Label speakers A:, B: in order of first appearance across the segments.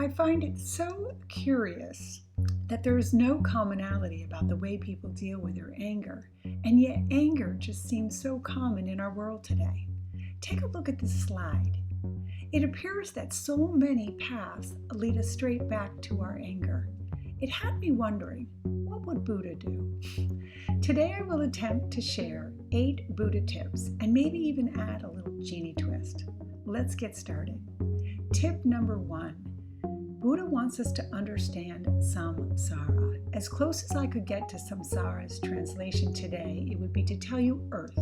A: I find it so curious that there is no commonality about the way people deal with their anger, and yet anger just seems so common in our world today. Take a look at this slide. It appears that so many paths lead us straight back to our anger. It had me wondering, what would Buddha do? Today I will attempt to share 8 Buddha tips and maybe even add a little genie twist. Let's get started. Tip number 1. Buddha wants us to understand samsara. As close as I could get to samsara's translation today, it would be to tell you earth.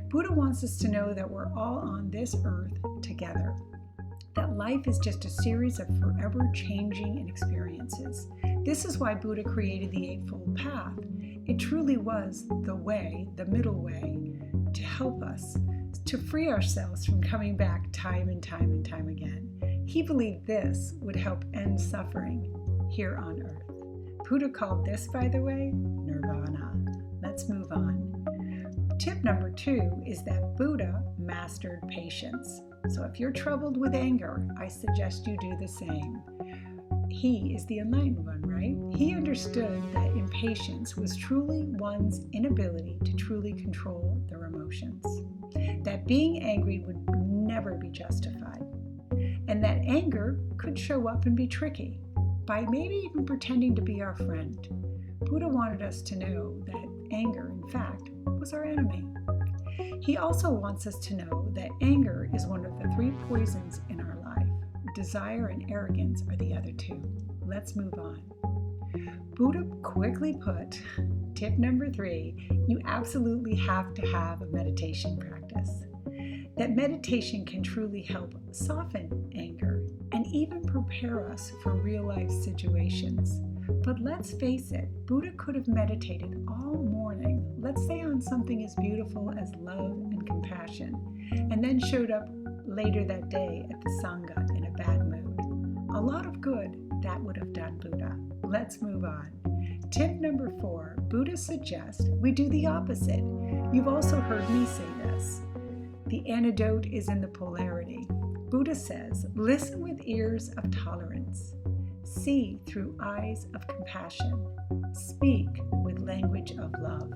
A: Buddha wants us to know that we're all on this earth together, that life is just a series of forever changing experiences. This is why Buddha created the Eightfold Path. It truly was the way, the middle way, to help us, to free ourselves from coming back time and time and time again. He believed this would help end suffering here on earth. Buddha called this, by the way, nirvana. Let's move on. Tip number 2 is that Buddha mastered patience. So if you're troubled with anger, I suggest you do the same. He is the enlightened one, right? He understood that impatience was truly one's inability to truly control their emotions, that being angry would never be justified, and that anger could show up and be tricky by maybe even pretending to be our friend. Buddha wanted us to know that anger, in fact, was our enemy. He also wants us to know that anger is one of the 3 poisons in our life. Desire and arrogance are the other 2. Let's move on. Buddha quickly put, tip number 3, you absolutely have to have a meditation practice. That meditation can truly help soften anger and even prepare us for real-life situations. But let's face it, Buddha could have meditated all morning, let's say on something as beautiful as love and compassion, and then showed up later that day at the Sangha in a bad mood. A lot of good that would have done Buddha. Let's move on. Tip number 4, Buddha suggests we do the opposite. You've also heard me say this. The antidote is in the polarity. Buddha says, listen with ears of tolerance. See through eyes of compassion. Speak with language of love.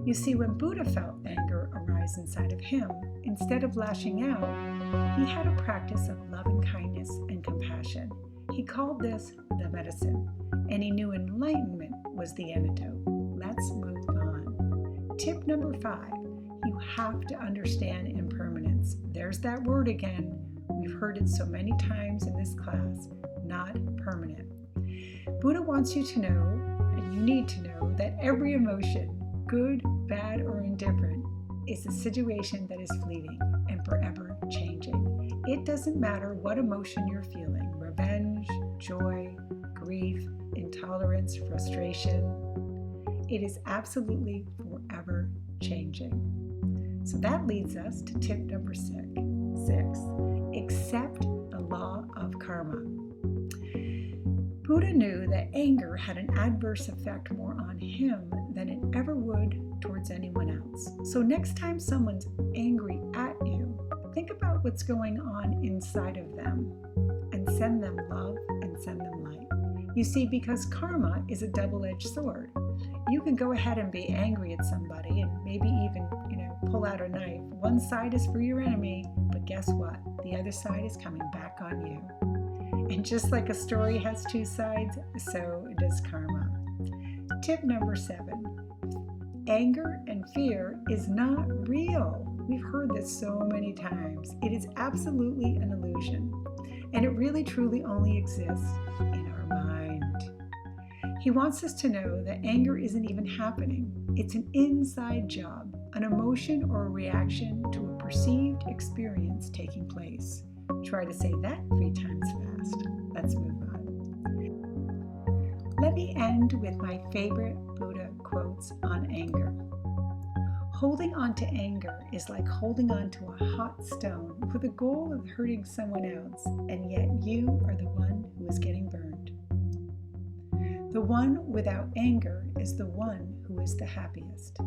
A: You see, when Buddha felt anger arise inside of him, instead of lashing out, he had a practice of love and kindness and compassion. He called this the medicine, and he knew enlightenment was the antidote. Let's move on. Tip number 5. You have to understand impermanence. There's that word again. We've heard it so many times in this class. Not permanent. Buddha wants you to know, and you need to know, that every emotion, good, bad, or indifferent, is a situation that is fleeting and forever changing. It doesn't matter what emotion you're feeling, revenge, joy, grief, intolerance, frustration. It is absolutely forever changing. So that leads us to tip number 6. Accept the law of karma. Buddha knew that anger had an adverse effect more on him than it ever would towards anyone else. So next time someone's angry at you, think about what's going on inside of them and send them love and send them light. You see, because karma is a double-edged sword. You can go ahead and be angry at somebody and maybe even, pull out a knife. One side is for your enemy, but guess what? The other side is coming back on you. And just like a story has 2 sides, so does karma. Tip number 7. Anger and fear is not real. We've heard this so many times. It is absolutely an illusion. And it really truly only exists in our mind. He wants us to know that anger isn't even happening. It's an inside job, an emotion or a reaction to a perceived experience taking place. Try to say that 3 times fast. Let's move on. Let me end with my favorite Buddha quotes on anger. Holding on to anger is like holding on to a hot stone with the goal of hurting someone else, and yet you are the one who is getting burned. The one without anger is the one who is the happiest.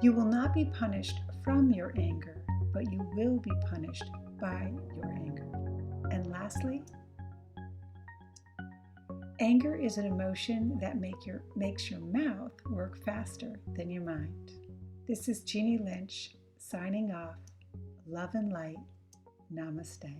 A: You will not be punished from your anger, but you will be punished by your anger. And lastly, anger is an emotion that makes your mouth work faster than your mind. This is Jeannie Lynch signing off. Love and light. Namaste.